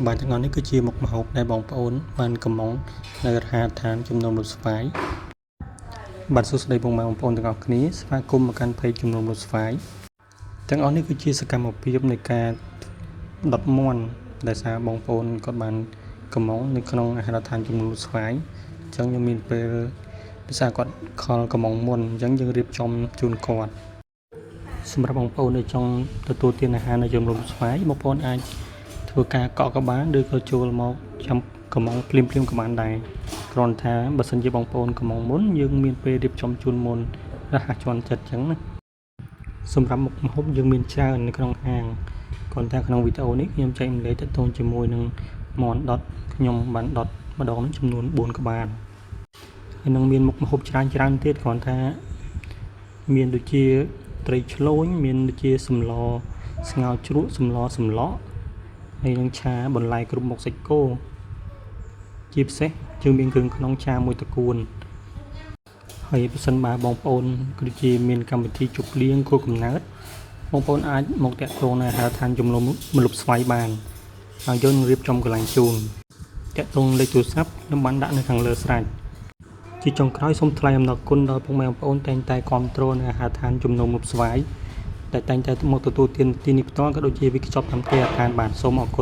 បាទទាំងអស់នេះគឺជាមុខម្ហូបដែលបងប្អូនបានកំងនៅរហ័សឋានជំនុំលុបស្វាយបាទសួស្តីបងប្អូនទាំងអស់គ្នាស្វាគមន៍មកកាន់เพจជំនុំលុបស្វាយទាំងអស់នេះគឺជាសកម្មភាពនៃការដុតមាន់ដែលសារបងប្អូនគាត់បានកំងនៅក្នុងអាហារដ្ឋានជំនុំលុបស្វាយអញ្ចឹងខ្ញុំមានពេលដោយសារគាត់ខលកំងមុនអញ្ចឹងយើងរៀបចំជូនគាត់សម្រាប់បងប្អូនដែលចង់ទទួលទានអាហារនៅជំនុំលុបស្វាយបងប្អូនអាចធ្វើការកក់ក៏បានឬក៏ចូលមកចាំកំងភ្លាមក៏បានដែរគ្រាន់ថាបើសិនជាបងប្អូនកំងមុនយើងមានពេលរៀបចំជូនមុនរហ័សជន់ចិត្តអញ្ចឹងណាសម្រាប់មុខម្ហូបយើងមានច្រើននៅក្នុងហាងគ្រាន់តែក្នុងវីដេអូនេះខ្ញុំចែកម្លែកទាក់ទងជាមួយនឹងមាន់ដុតខ្ញុំបានដុតម្ដងនេះចំនួន4ក្បាលហើយនឹងមានមុខម្ហូបច្រើនទៀតគ្រាន់ថាមានដូចជាត្រីឆ្លូញមានដូចជាសម្លស្ងោរជ្រក់សម្លក់ហើយនឹងឆាបន្លែគ្រប់មុខសាច់គោជាពិសេសយើងមានគ្រឿងក្នុងឆាមួយតកួនហើយបើសិនបើបងប្អូនគឺជាមានកម្មវិធីជប់លៀងគោលកំណើតបងប្អូនអាចមកតាក់ទងនៅអាហារដ្ឋានជំនុំមលុបស្វាយបានហើយយើងនឹងរៀបចំកន្លែងជូនតាក់ទងលេខទូរស័ព្ទខ្ញុំបានដាក់នៅខាងលើស្រេចជាចុងក្រោយសូមថ្លែងអំណរគុណដល់ពុកម៉ែបងប្អូនតែងតែគាំទ្រនៅអាហារដ្ឋានជំនុំមលុបស្វាយតែងតែមកទទួលទានទីនេះផ្ទាល់ក៏ដូចជាវិកខ្ចប់តាមទីអាហារបានសូមអរគុណ